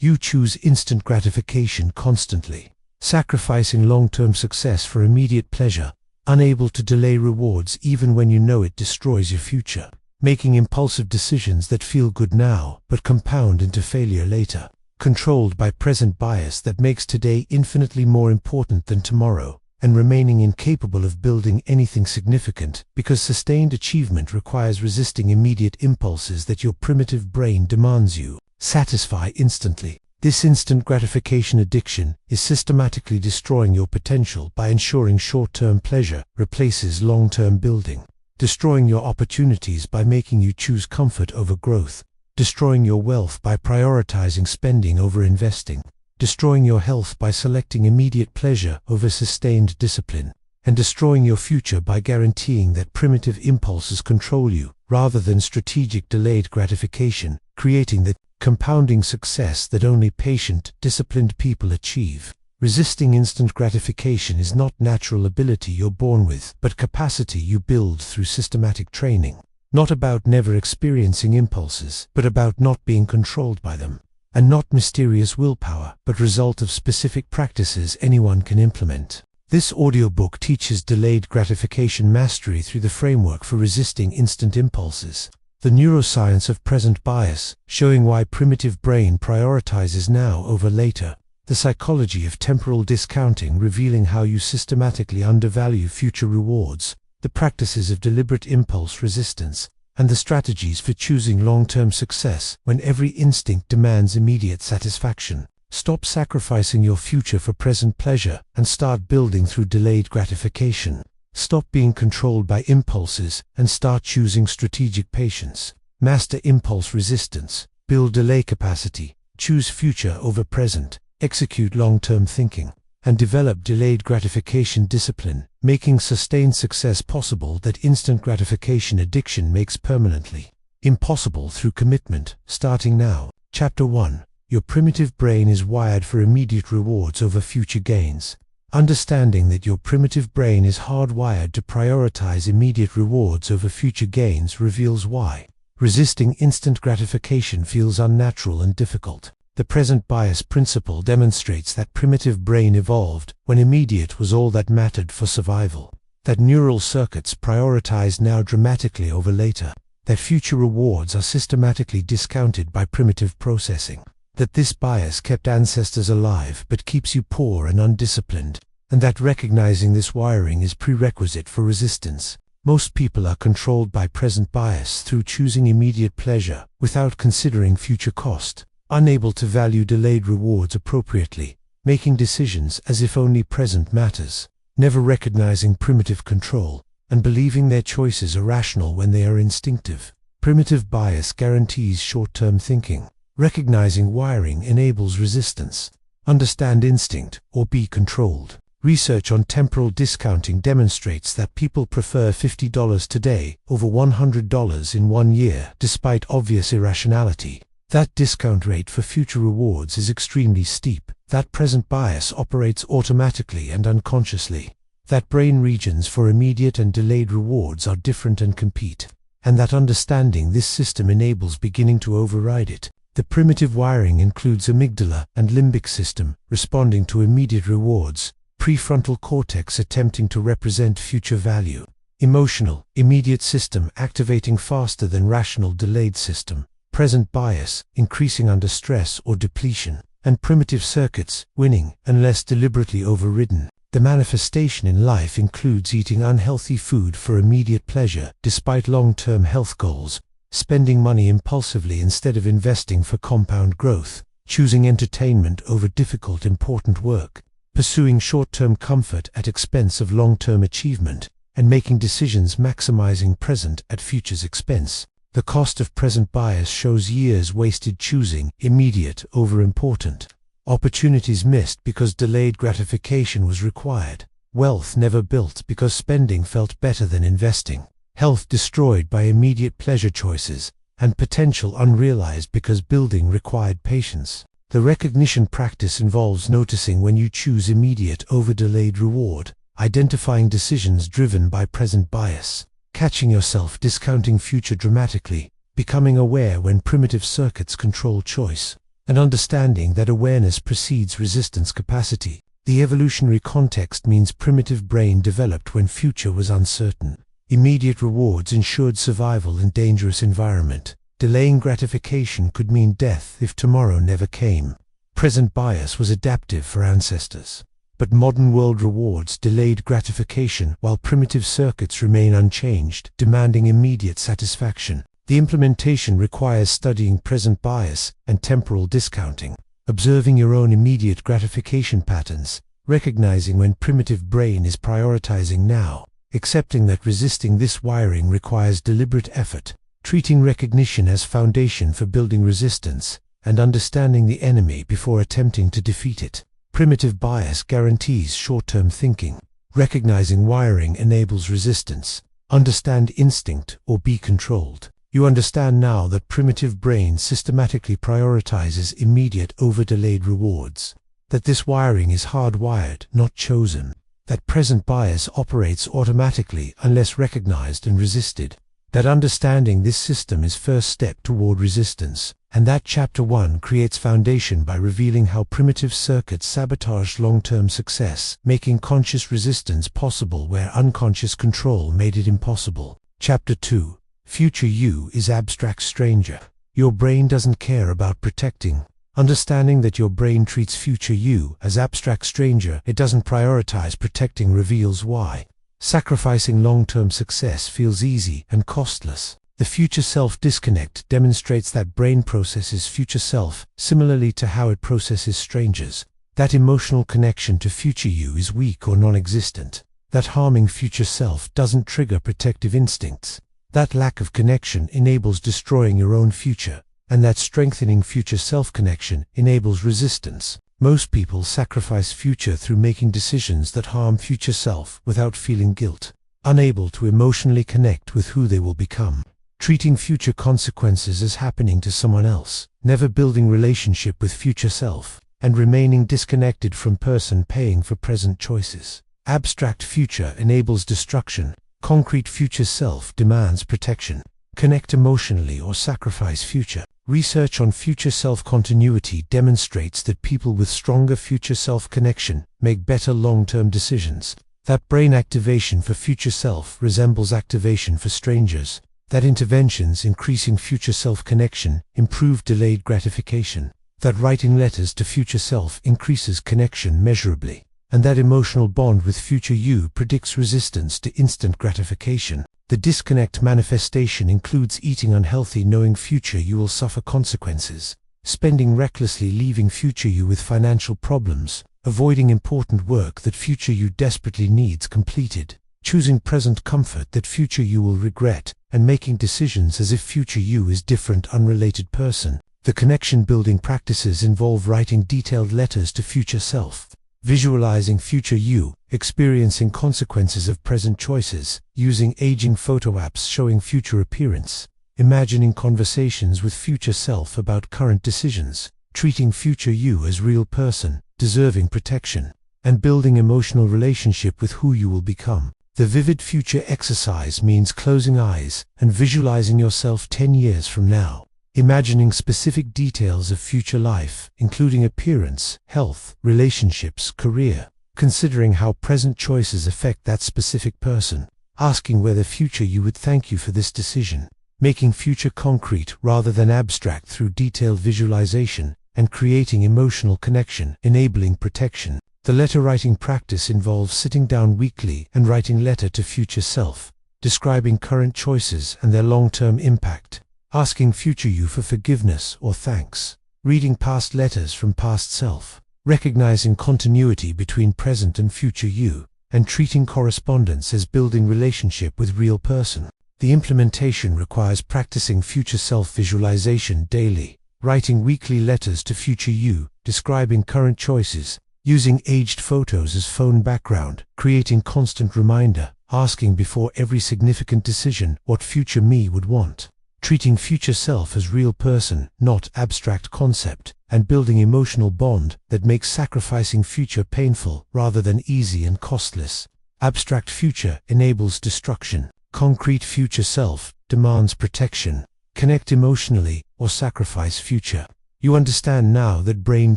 You choose instant gratification constantly, sacrificing long-term success for immediate pleasure, unable to delay rewards even when you know it destroys your future, making impulsive decisions that feel good now but compound into failure later, controlled by present bias that makes today infinitely more important than tomorrow, and remaining incapable of building anything significant because sustained achievement requires resisting immediate impulses that your primitive brain demands you satisfy instantly. This instant gratification addiction is systematically destroying your potential by ensuring short-term pleasure replaces long-term building, destroying your opportunities by making you choose comfort over growth, destroying your wealth by prioritizing spending over investing, destroying your health by selecting immediate pleasure over sustained discipline, and destroying your future by guaranteeing that primitive impulses control you rather than strategic delayed gratification, creating the compounding success that only patient, disciplined people achieve. Resisting instant gratification is not natural ability you're born with, but capacity you build through systematic training. Not about never experiencing impulses, but about not being controlled by them. And not mysterious willpower, but result of specific practices anyone can implement. This audiobook teaches delayed gratification mastery through the framework for resisting instant impulses. The neuroscience of present bias, showing why primitive brain prioritizes now over later. The psychology of temporal discounting, revealing how you systematically undervalue future rewards. The practices of deliberate impulse resistance, and the strategies for choosing long-term success when every instinct demands immediate satisfaction. Stop sacrificing your future for present pleasure and start building through delayed gratification. Stop being controlled by impulses and start choosing strategic patience. Master impulse resistance, build delay capacity, choose future over present, execute long-term thinking, and develop delayed gratification discipline, making sustained success possible that instant gratification addiction makes permanently impossible through commitment. Starting now. Chapter 1. Your primitive brain is wired for immediate rewards over future gains. Understanding that your primitive brain is hardwired to prioritize immediate rewards over future gains reveals why resisting instant gratification feels unnatural and difficult. The present bias principle demonstrates that primitive brain evolved when immediate was all that mattered for survival. That neural circuits prioritize now dramatically over later. That future rewards are systematically discounted by primitive processing. That this bias kept ancestors alive but keeps you poor and undisciplined, and that recognizing this wiring is prerequisite for resistance. Most people are controlled by present bias through choosing immediate pleasure without considering future cost, unable to value delayed rewards appropriately, making decisions as if only present matters, never recognizing primitive control, and believing their choices are rational when they are instinctive. Primitive bias guarantees short-term thinking. Recognizing wiring enables resistance. Understand instinct, or be controlled. Research on temporal discounting demonstrates that people prefer $50 today over $100 in 1 year, despite obvious irrationality. That discount rate for future rewards is extremely steep. That present bias operates automatically and unconsciously. That brain regions for immediate and delayed rewards are different and compete. And that understanding this system enables beginning to override it. The primitive wiring includes amygdala and limbic system, responding to immediate rewards, prefrontal cortex attempting to represent future value, emotional, immediate system activating faster than rational delayed system, present bias, increasing under stress or depletion, and primitive circuits, winning, unless deliberately overridden. The manifestation in life includes eating unhealthy food for immediate pleasure, despite long-term health goals, spending money impulsively instead of investing for compound growth, choosing entertainment over difficult important work, pursuing short-term comfort at expense of long-term achievement, and making decisions maximizing present at future's expense. The cost of present bias shows years wasted choosing immediate over important. Opportunities missed because delayed gratification was required. Wealth never built because spending felt better than investing. Health destroyed by immediate pleasure choices, and potential unrealized because building required patience. The recognition practice involves noticing when you choose immediate over delayed reward, identifying decisions driven by present bias, catching yourself discounting future dramatically, becoming aware when primitive circuits control choice, and understanding that awareness precedes resistance capacity. The evolutionary context means primitive brain developed when future was uncertain. Immediate rewards ensured survival in dangerous environment. Delaying gratification could mean death if tomorrow never came. Present bias was adaptive for ancestors. But modern world rewards delayed gratification while primitive circuits remain unchanged, demanding immediate satisfaction. The implementation requires studying present bias and temporal discounting, observing your own immediate gratification patterns, recognizing when primitive brain is prioritizing now, accepting that resisting this wiring requires deliberate effort, treating recognition as foundation for building resistance, and understanding the enemy before attempting to defeat it. Primitive bias guarantees short-term thinking. Recognizing wiring enables resistance. Understand instinct or be controlled. You understand now that primitive brain systematically prioritizes immediate over delayed rewards. That this wiring is hardwired, not chosen. That present bias operates automatically unless recognized and resisted. That understanding this system is first step toward resistance. And that Chapter 1 creates foundation by revealing how primitive circuits sabotage long-term success, making conscious resistance possible where unconscious control made it impossible. Chapter 2. Future you is abstract stranger. Your brain doesn't care about protecting. Understanding that your brain treats future you as abstract stranger, it doesn't prioritize protecting, reveals why. Sacrificing long-term success feels easy and costless. The future self disconnect demonstrates that brain processes future self similarly to how it processes strangers. That emotional connection to future you is weak or non-existent. That harming future self doesn't trigger protective instincts. That lack of connection enables destroying your own future, and that strengthening future self-connection enables resistance. Most people sacrifice future through making decisions that harm future self without feeling guilt, unable to emotionally connect with who they will become. Treating future consequences as happening to someone else, never building relationship with future self, and remaining disconnected from person paying for present choices. Abstract future enables destruction. Concrete future self demands protection. Connect emotionally or sacrifice future. Research on future self-continuity demonstrates that people with stronger future self-connection make better long-term decisions. That brain activation for future self resembles activation for strangers. That interventions increasing future self-connection improve delayed gratification. That writing letters to future self increases connection measurably. And that emotional bond with future you predicts resistance to instant gratification. The disconnect manifestation includes eating unhealthy knowing future you will suffer consequences, spending recklessly leaving future you with financial problems, avoiding important work that future you desperately needs completed, choosing present comfort that future you will regret, and making decisions as if future you is different unrelated person. The connection building practices involve writing detailed letters to future self, visualizing future you, experiencing consequences of present choices, using aging photo apps showing future appearance, imagining conversations with future self about current decisions, treating future you as real person, deserving protection, and building emotional relationship with who you will become. The vivid future exercise means closing eyes and visualizing yourself 10 years from now. Imagining specific details of future life, including appearance, health, relationships, career. Considering how present choices affect that specific person. Asking whether future you would thank you for this decision. Making future concrete rather than abstract through detailed visualization, and creating emotional connection, enabling protection. The letter writing practice involves sitting down weekly and writing letter to future self, describing current choices and their long-term impact. Asking future you for forgiveness or thanks. Reading past letters from past self. Recognizing continuity between present and future you, and treating correspondence as building relationship with real person. The implementation requires practicing future self-visualization daily, writing weekly letters to future you, describing current choices, using aged photos as phone background, creating constant reminder, asking before every significant decision what future me would want. Treating future self as real person, not abstract concept, and building emotional bond that makes sacrificing future painful rather than easy and costless. Abstract future enables destruction. Concrete future self demands protection. Connect emotionally or sacrifice future. You understand now that brain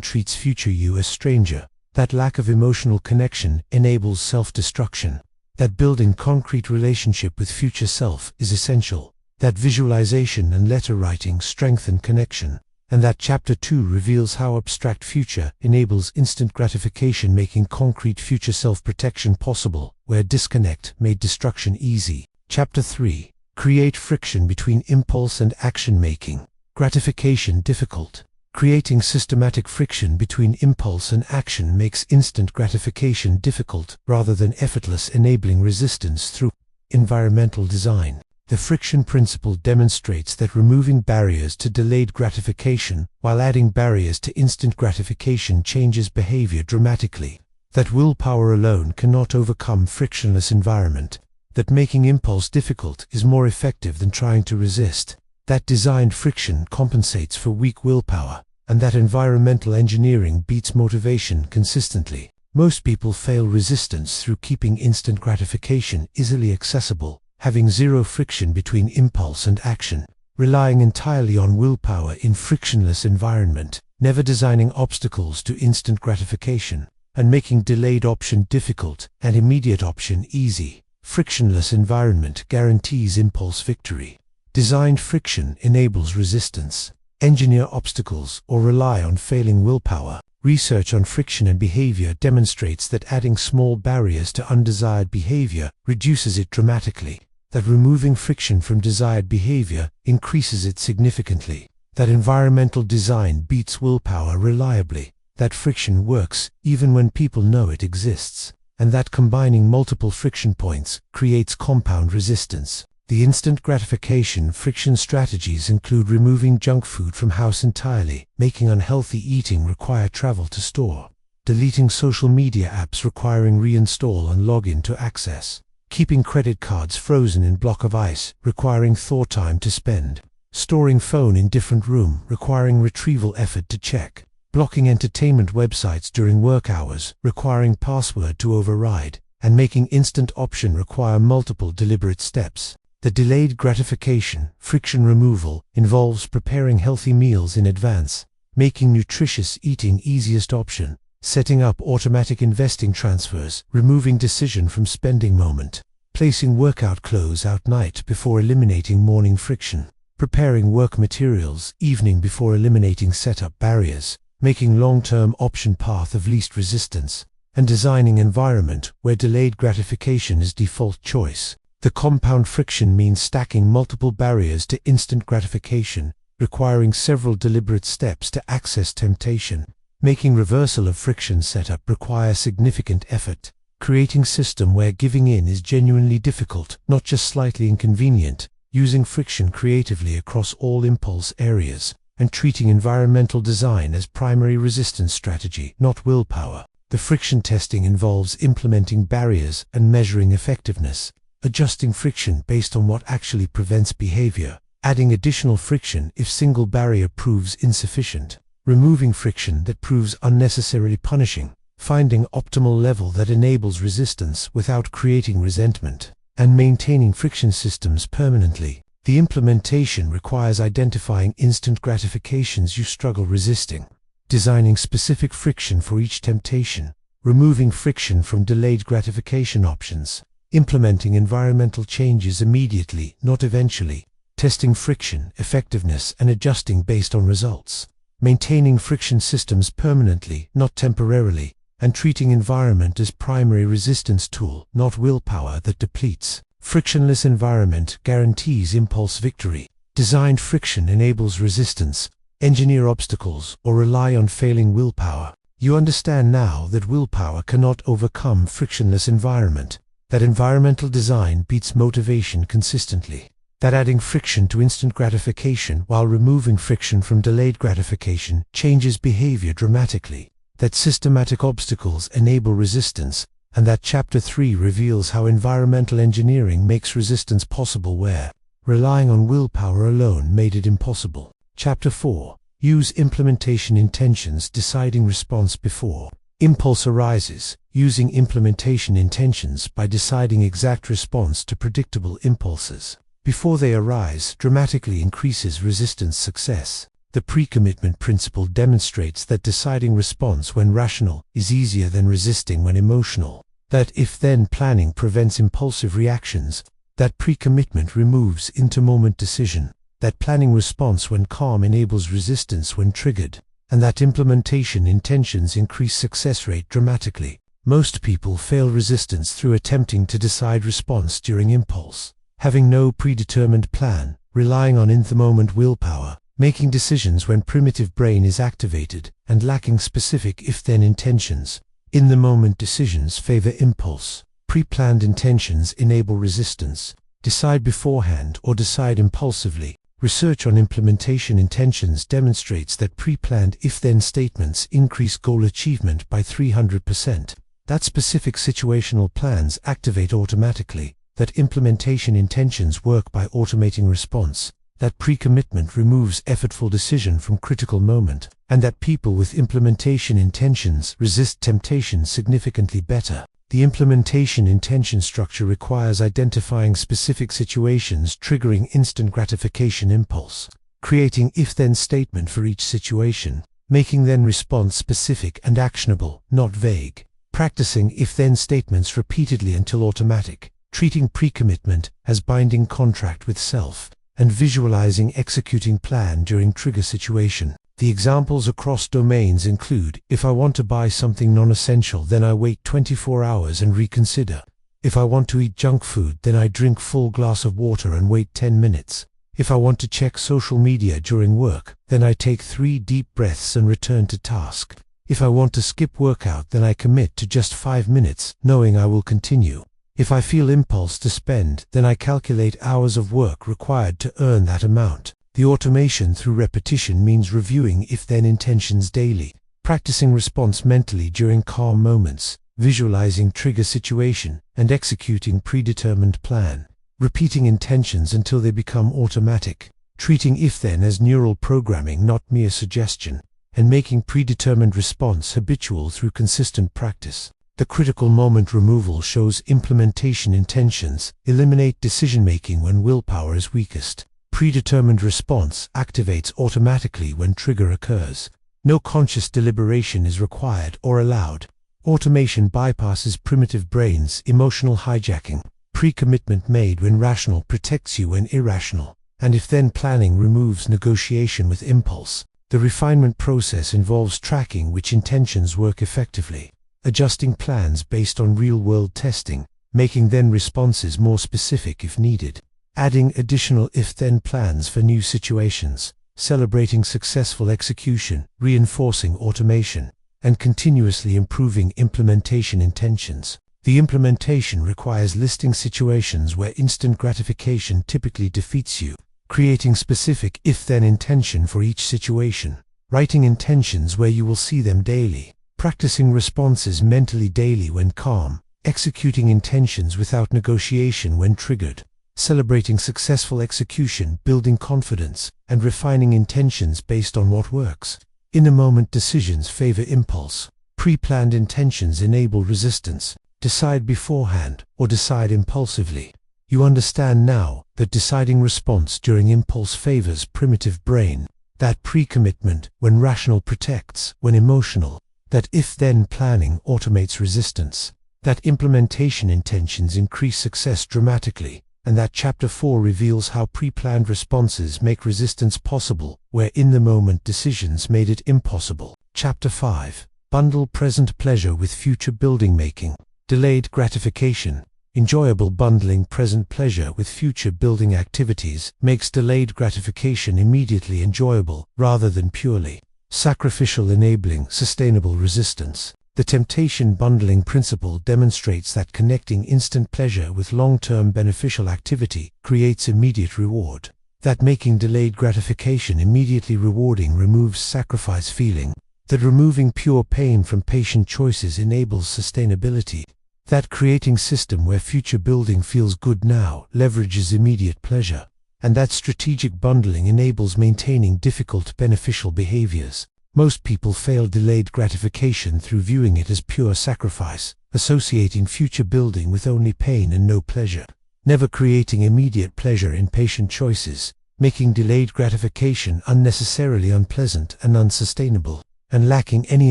treats future you as stranger, that lack of emotional connection enables self-destruction, that building concrete relationship with future self is essential, that visualization and letter writing strengthen connection, and that Chapter 2 reveals how abstract future enables instant gratification, making concrete future self-protection possible, where disconnect made destruction easy. Chapter 3. Create friction between impulse and action, making gratification difficult. Creating systematic friction between impulse and action makes instant gratification difficult rather than effortless, enabling resistance through environmental design. The friction principle demonstrates that removing barriers to delayed gratification while adding barriers to instant gratification changes behavior dramatically. That willpower alone cannot overcome frictionless environment. That making impulse difficult is more effective than trying to resist. That designed friction compensates for weak willpower, and that environmental engineering beats motivation consistently. Most people fail resistance through keeping instant gratification easily accessible, having zero friction between impulse and action, relying entirely on willpower in frictionless environment, never designing obstacles to instant gratification, and making delayed option difficult and immediate option easy. Frictionless environment guarantees impulse victory. Designed friction enables resistance. Engineer obstacles or rely on failing willpower. Research on friction and behavior demonstrates that adding small barriers to undesired behavior reduces it dramatically. That removing friction from desired behavior increases it significantly. That environmental design beats willpower reliably. That friction works even when people know it exists. And that combining multiple friction points creates compound resistance. The instant gratification friction strategies include removing junk food from house entirely, making unhealthy eating require travel to store, deleting social media apps requiring reinstall and login to access, keeping credit cards frozen in block of ice requiring thaw time to spend, storing phone in different room requiring retrieval effort to check, blocking entertainment websites during work hours requiring password to override, and making instant option require multiple deliberate steps. The delayed gratification, friction removal, involves preparing healthy meals in advance, making nutritious eating easiest option, setting up automatic investing transfers, removing decision from spending moment, placing workout clothes out night before eliminating morning friction, preparing work materials evening before eliminating setup barriers, making long-term option path of least resistance, and designing environment where delayed gratification is default choice. The compound friction means stacking multiple barriers to instant gratification, requiring several deliberate steps to access temptation. Making reversal of friction setup requires significant effort. Creating system where giving in is genuinely difficult, not just slightly inconvenient. Using friction creatively across all impulse areas, and treating environmental design as primary resistance strategy, not willpower. The friction testing involves implementing barriers and measuring effectiveness. Adjusting friction based on what actually prevents behavior, adding additional friction if single barrier proves insufficient, removing friction that proves unnecessarily punishing, finding optimal level that enables resistance without creating resentment, and maintaining friction systems permanently. The implementation requires identifying instant gratifications you struggle resisting, designing specific friction for each temptation, removing friction from delayed gratification options, implementing environmental changes immediately, not eventually, testing friction, effectiveness, and adjusting based on results, maintaining friction systems permanently, not temporarily, and treating environment as primary resistance tool, not willpower that depletes. Frictionless environment guarantees impulse victory. Designed friction enables resistance, engineer obstacles, or rely on failing willpower. You understand now that willpower cannot overcome frictionless environment. That environmental design beats motivation consistently. That adding friction to instant gratification while removing friction from delayed gratification changes behavior dramatically. That systematic obstacles enable resistance, and that Chapter 3 reveals how environmental engineering makes resistance possible where relying on willpower alone made it impossible. Chapter 4. Use implementation intentions deciding response before impulse arises, using implementation intentions by deciding exact response to predictable impulses before they arise dramatically increases resistance success. The pre-commitment principle demonstrates that deciding response when rational is easier than resisting when emotional. That if-then planning prevents impulsive reactions. That pre-commitment removes into-moment decision. That planning response when calm enables resistance when triggered. And that implementation intentions increase success rate dramatically. Most people fail resistance through attempting to decide response during impulse. Having no predetermined plan, relying on in-the-moment willpower, making decisions when primitive brain is activated, and lacking specific if-then intentions. In-the-moment decisions favor impulse. Pre-planned intentions enable resistance. Decide beforehand or decide impulsively. Research on implementation intentions demonstrates that pre-planned if-then statements increase goal achievement by 300%. That specific situational plans activate automatically. That implementation intentions work by automating response. That pre-commitment removes effortful decision from critical moment. And that people with implementation intentions resist temptation significantly better. The implementation intention structure requires identifying specific situations triggering instant gratification impulse, creating if-then statement for each situation, making then response specific and actionable, not vague, practicing if-then statements repeatedly until automatic, treating pre-commitment as binding contract with self, and visualizing executing plan during trigger situation. The examples across domains include, if I want to buy something non-essential, then I wait 24 hours and reconsider. If I want to eat junk food, then I drink full glass of water and wait 10 minutes. If I want to check social media during work, then I take 3 deep breaths and return to task. If I want to skip workout, then I commit to just 5 minutes, knowing I will continue. If I feel impulse to spend, then I calculate hours of work required to earn that amount. The automation through repetition means reviewing if-then intentions daily, practicing response mentally during calm moments, visualizing trigger situation, and executing predetermined plan, repeating intentions until they become automatic, treating if-then as neural programming, not mere suggestion, and making predetermined response habitual through consistent practice. The critical moment removal shows implementation intentions eliminate decision-making when willpower is weakest. Predetermined response activates automatically when trigger occurs. No conscious deliberation is required or allowed. Automation bypasses primitive brain's emotional hijacking. Pre-commitment made when rational protects you when irrational. And if-then planning removes negotiation with impulse. The refinement process involves tracking which intentions work effectively, adjusting plans based on real-world testing, making then responses more specific if needed, adding additional if-then plans for new situations, celebrating successful execution, reinforcing automation, and continuously improving implementation intentions. The implementation requires listing situations where instant gratification typically defeats you, creating specific if-then intention for each situation, writing intentions where you will see them daily, practicing responses mentally daily when calm, executing intentions without negotiation when triggered, celebrating successful execution, building confidence, and refining intentions based on what works. In-the-moment decisions favor impulse. Pre-planned intentions enable resistance. Decide beforehand or decide impulsively. You understand now that deciding response during impulse favors primitive brain. That pre-commitment when rational protects when emotional. That if-then planning automates resistance. That implementation intentions increase success dramatically. And that Chapter 4 reveals how pre-planned responses make resistance possible, where in-the-moment decisions made it impossible. Chapter 5. Bundle present pleasure with future building making. Delayed gratification. Enjoyable bundling present pleasure with future building activities makes delayed gratification immediately enjoyable, rather than purely sacrificial, enabling sustainable resistance. The temptation bundling principle demonstrates that connecting instant pleasure with long-term beneficial activity creates immediate reward. That making delayed gratification immediately rewarding removes sacrifice feeling. That removing pure pain from patient choices enables sustainability. That creating system where future building feels good now leverages immediate pleasure. And that strategic bundling enables maintaining difficult beneficial behaviors. Most people fail delayed gratification through viewing it as pure sacrifice, associating future building with only pain and no pleasure, never creating immediate pleasure in patient choices. making delayed gratification unnecessarily unpleasant and unsustainable, and lacking any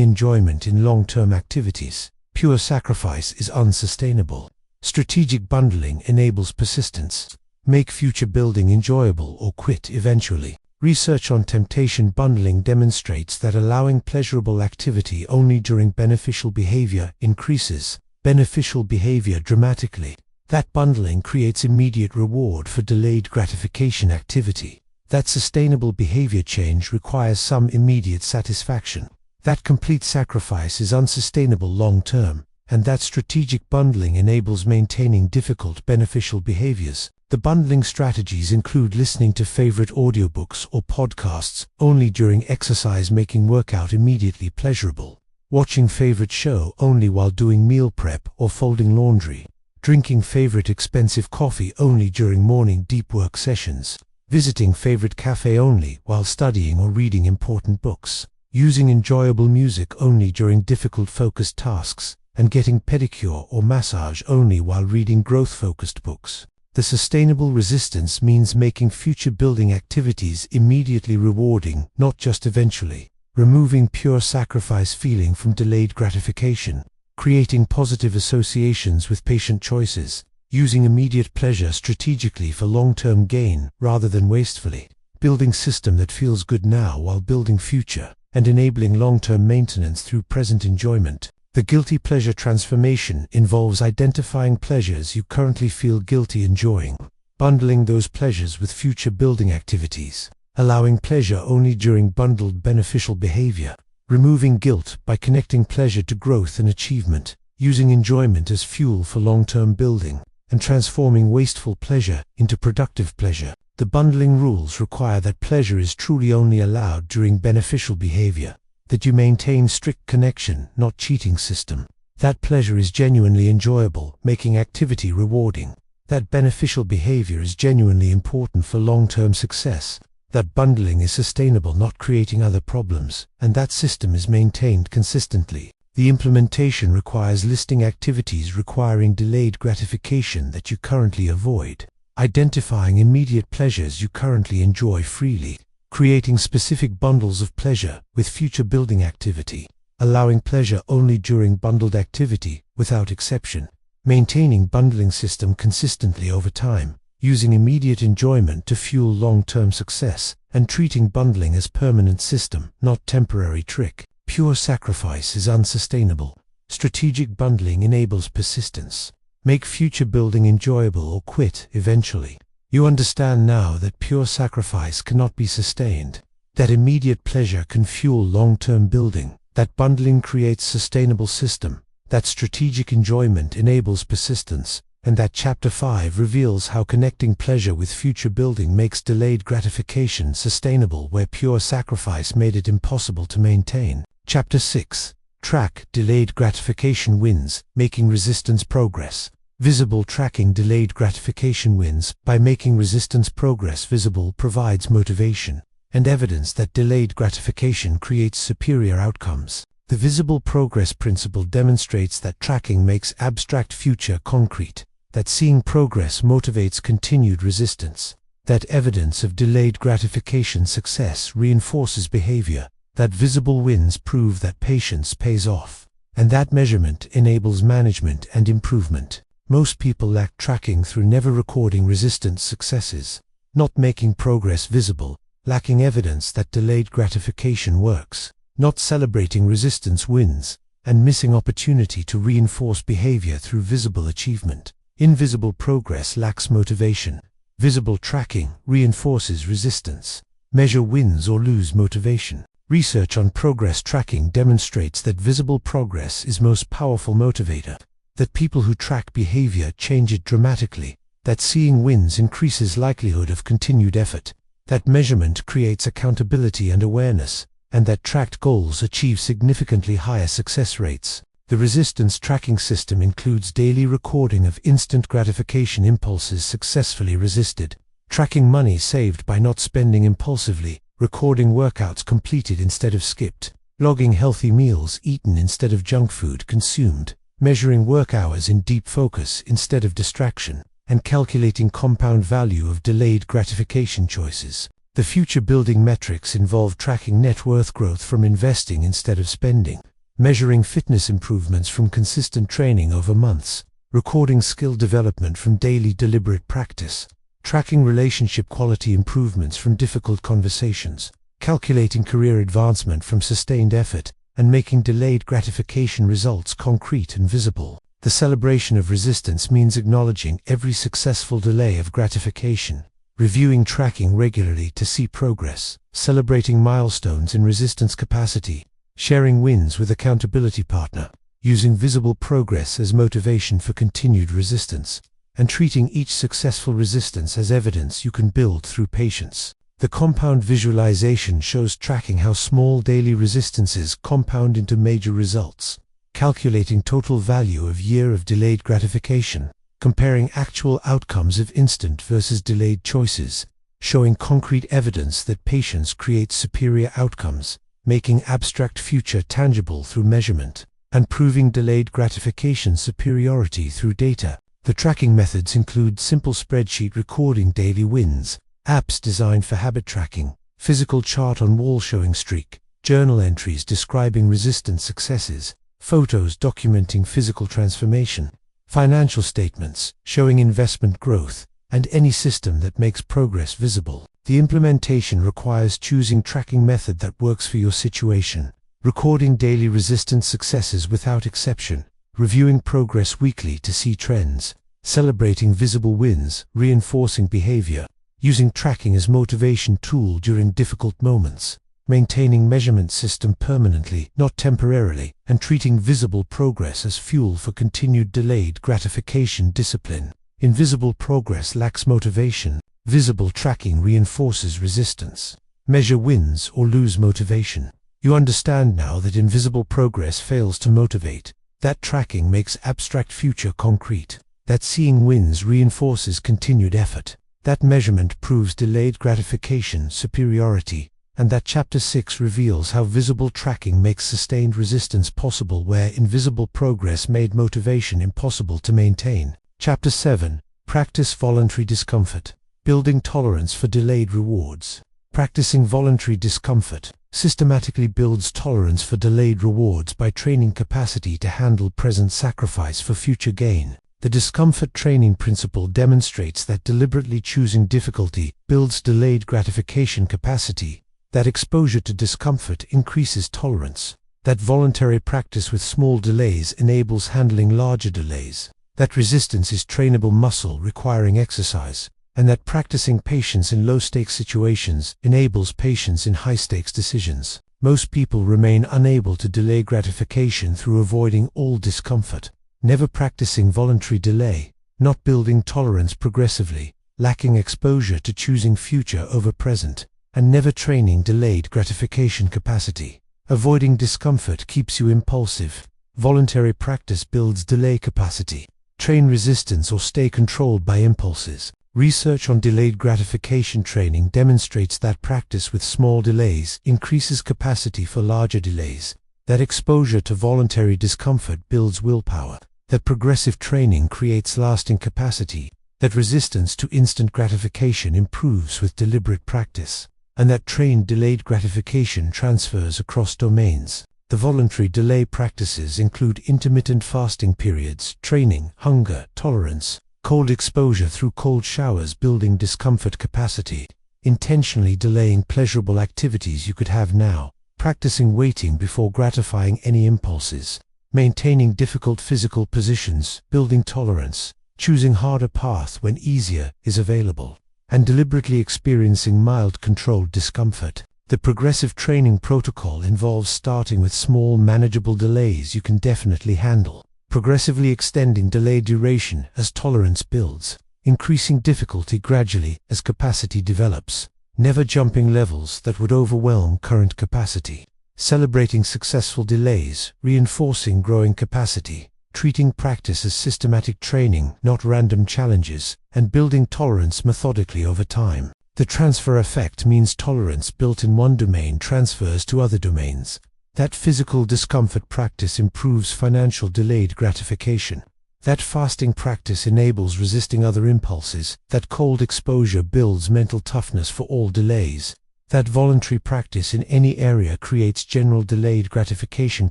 enjoyment in long-term activities. Pure sacrifice is unsustainable. Strategic bundling enables persistence. Make future building enjoyable or quit eventually. Research on temptation bundling demonstrates that allowing pleasurable activity only during beneficial behavior increases beneficial behavior dramatically. That bundling creates immediate reward for delayed gratification activity. That sustainable behavior change requires some immediate satisfaction. That complete sacrifice is unsustainable long-term, and that strategic bundling enables maintaining difficult beneficial behaviors. The bundling strategies include listening to favorite audiobooks or podcasts only during exercise, making workout immediately pleasurable, watching favorite show only while doing meal prep or folding laundry, drinking favorite expensive coffee only during morning deep work sessions, visiting favorite cafe only while studying or reading important books, using enjoyable music only during difficult focused tasks, and getting pedicure or massage only while reading growth-focused books. The sustainable resistance means making future building activities immediately rewarding, not just eventually. Removing pure sacrifice feeling from delayed gratification. Creating positive associations with patient choices. Using immediate pleasure strategically for long-term gain rather than wastefully. Building system that feels good now while building future, and enabling long-term maintenance through present enjoyment. The guilty pleasure transformation involves identifying pleasures you currently feel guilty enjoying, bundling those pleasures with future building activities, allowing pleasure only during bundled beneficial behavior, removing guilt by connecting pleasure to growth and achievement, using enjoyment as fuel for long-term building, and transforming wasteful pleasure into productive pleasure. The bundling rules require that pleasure is truly only allowed during beneficial behavior, that you maintain strict connection, not cheating system, that pleasure is genuinely enjoyable, making activity rewarding, that beneficial behavior is genuinely important for long-term success, that bundling is sustainable, not creating other problems, and that system is maintained consistently. The implementation requires listing activities requiring delayed gratification that you currently avoid, identifying immediate pleasures you currently enjoy freely, creating specific bundles of pleasure with future building activity, allowing pleasure only during bundled activity without exception, maintaining bundling system consistently over time, using immediate enjoyment to fuel long-term success, and treating bundling as permanent system, not temporary trick. Pure sacrifice is unsustainable. Strategic bundling enables persistence. Make future building enjoyable or quit eventually. You understand now that pure sacrifice cannot be sustained, that immediate pleasure can fuel long-term building, that bundling creates sustainable system, that strategic enjoyment enables persistence, and that Chapter 5 reveals how connecting pleasure with future building makes delayed gratification sustainable where pure sacrifice made it impossible to maintain. Chapter 6. Track delayed gratification wins, making resistance progress. Visible tracking delayed gratification wins by making resistance progress visible provides motivation and evidence that delayed gratification creates superior outcomes. The visible progress principle demonstrates that tracking makes abstract future concrete, that seeing progress motivates continued resistance, that evidence of delayed gratification success reinforces behavior, that visible wins prove that patience pays off, and that measurement enables management and improvement. Most people lack tracking through never recording resistance successes, not making progress visible, lacking evidence that delayed gratification works, not celebrating resistance wins, and missing opportunity to reinforce behavior through visible achievement. Invisible progress lacks motivation. Visible tracking reinforces resistance. Measure wins or lose motivation. Research on progress tracking demonstrates that visible progress is most powerful motivator, that people who track behavior change it dramatically, that seeing wins increases likelihood of continued effort, that measurement creates accountability and awareness, and that tracked goals achieve significantly higher success rates. The resistance tracking system includes daily recording of instant gratification impulses successfully resisted, tracking money saved by not spending impulsively, recording workouts completed instead of skipped, logging healthy meals eaten instead of junk food consumed, measuring work hours in deep focus instead of distraction, and calculating compound value of delayed gratification choices. The future-building metrics involve tracking net worth growth from investing instead of spending, measuring fitness improvements from consistent training over months, recording skill development from daily deliberate practice, tracking relationship quality improvements from difficult conversations, calculating career advancement from sustained effort, and making delayed gratification results concrete and visible. The celebration of resistance means acknowledging every successful delay of gratification, reviewing tracking regularly to see progress, celebrating milestones in resistance capacity, sharing wins with accountability partner, using visible progress as motivation for continued resistance, and treating each successful resistance as evidence you can build through patience. The compound visualization shows tracking how small daily resistances compound into major results, calculating total value of year of delayed gratification, comparing actual outcomes of instant versus delayed choices, showing concrete evidence that patience creates superior outcomes, making abstract future tangible through measurement, and proving delayed gratification superiority through data. The tracking methods include simple spreadsheet recording daily wins, apps designed for habit tracking, physical chart on wall showing streak, journal entries describing resistant successes, photos documenting physical transformation, financial statements showing investment growth, and any system that makes progress visible. The implementation requires choosing tracking method that works for your situation, recording daily resistance successes without exception, reviewing progress weekly to see trends, celebrating visible wins, reinforcing behavior, using tracking as motivation tool during difficult moments, maintaining measurement system permanently, not temporarily, and treating visible progress as fuel for continued delayed gratification discipline. Invisible progress lacks motivation. Visible tracking reinforces resistance. Measure wins or lose motivation. You understand now that invisible progress fails to motivate, that tracking makes abstract future concrete, that seeing wins reinforces continued effort, that measurement proves delayed gratification superiority, and that Chapter 6 reveals how visible tracking makes sustained resistance possible where invisible progress made motivation impossible to maintain. Chapter 7. Practice voluntary discomfort. Building tolerance for delayed rewards. Practicing voluntary discomfort systematically builds tolerance for delayed rewards by training capacity to handle present sacrifice for future gain. The discomfort training principle demonstrates that deliberately choosing difficulty builds delayed gratification capacity, that exposure to discomfort increases tolerance, that voluntary practice with small delays enables handling larger delays, that resistance is trainable muscle requiring exercise, and that practicing patience in low-stakes situations enables patience in high-stakes decisions. Most people remain unable to delay gratification through avoiding all discomfort, never practicing voluntary delay, not building tolerance progressively, lacking exposure to choosing future over present, and never training delayed gratification capacity. Avoiding discomfort keeps you impulsive. Voluntary practice builds delay capacity. Train resistance or stay controlled by impulses. Research on delayed gratification training demonstrates that practice with small delays increases capacity for larger delays, that exposure to voluntary discomfort builds willpower, that progressive training creates lasting capacity, that resistance to instant gratification improves with deliberate practice, and that trained delayed gratification transfers across domains. The voluntary delay practices include intermittent fasting periods, training, hunger, tolerance, cold exposure through cold showers building discomfort capacity, intentionally delaying pleasurable activities you could have now, practicing waiting before gratifying any impulses, maintaining difficult physical positions, building tolerance, choosing harder path when easier is available, and deliberately experiencing mild controlled discomfort. The progressive training protocol involves starting with small manageable delays you can definitely handle, progressively extending delay duration as tolerance builds, increasing difficulty gradually as capacity develops, never jumping levels that would overwhelm current capacity, celebrating successful delays, reinforcing growing capacity, treating practice as systematic training, not random challenges, and building tolerance methodically over time. The transfer effect means tolerance built in one domain transfers to other domains. That physical discomfort practice improves financial delayed gratification. That fasting practice enables resisting other impulses. That cold exposure builds mental toughness for all delays. That voluntary practice in any area creates general delayed gratification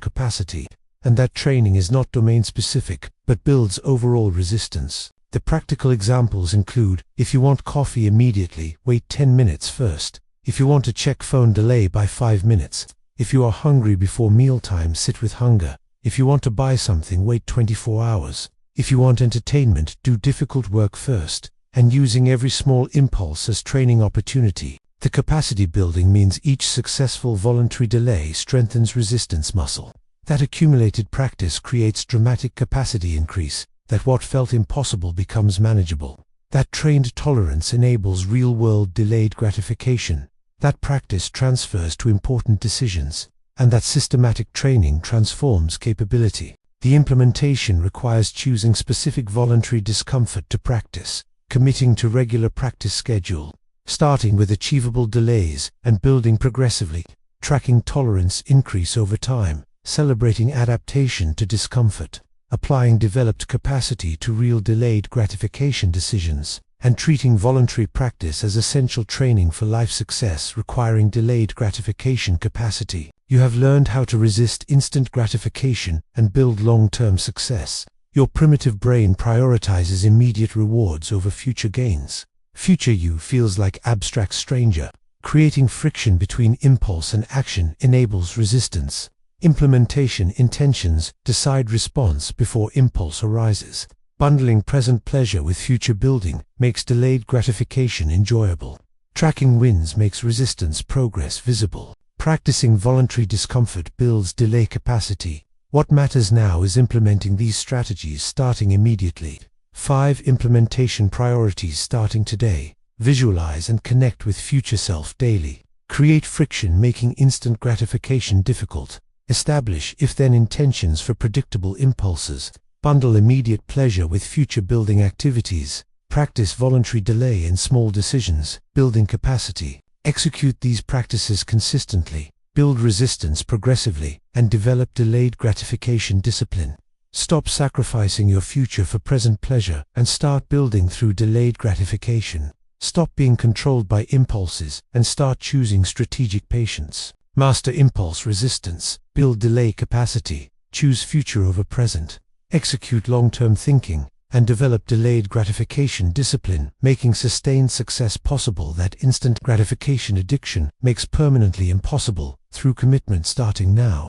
capacity. And that training is not domain-specific, but builds overall resistance. The practical examples include: if you want coffee immediately, wait 10 minutes first. If you want to check phone, delay by 5 minutes. If you are hungry before mealtime, sit with hunger. If you want to buy something, wait 24 hours. If you want entertainment, do difficult work first. And using every small impulse as training opportunity. The capacity building means each successful voluntary delay strengthens resistance muscle. That accumulated practice creates dramatic capacity increase. That what felt impossible becomes manageable. That trained tolerance enables real-world delayed gratification. That practice transfers to important decisions. And that systematic training transforms capability. The implementation requires choosing specific voluntary discomfort to practice, committing to regular practice schedule, starting with achievable delays and building progressively, tracking tolerance increase over time, celebrating adaptation to discomfort, applying developed capacity to real delayed gratification decisions, and treating voluntary practice as essential training for life success requiring delayed gratification capacity. You have learned how to resist instant gratification and build long-term success. Your primitive brain prioritizes immediate rewards over future gains. Future you feels like abstract stranger. Creating friction between impulse and action enables resistance. Implementation intentions decide response before impulse arises. Bundling present pleasure with future building makes delayed gratification enjoyable. Tracking wins makes resistance progress visible. Practicing voluntary discomfort builds delay capacity. What matters now is implementing these strategies starting immediately. 5 implementation priorities starting today. Visualize and connect with future self daily. Create friction making instant gratification difficult. Establish if-then intentions for predictable impulses. Bundle immediate pleasure with future building activities. Practice voluntary delay in small decisions, building capacity. Execute these practices consistently. Build resistance progressively, and develop delayed gratification discipline. Stop sacrificing your future for present pleasure and start building through delayed gratification. Stop being controlled by impulses and start choosing strategic patience. Master impulse resistance. Build delay capacity. Choose future over present. Execute long-term thinking and develop delayed gratification discipline, making sustained success possible. That instant gratification addiction makes permanently impossible through commitment starting now.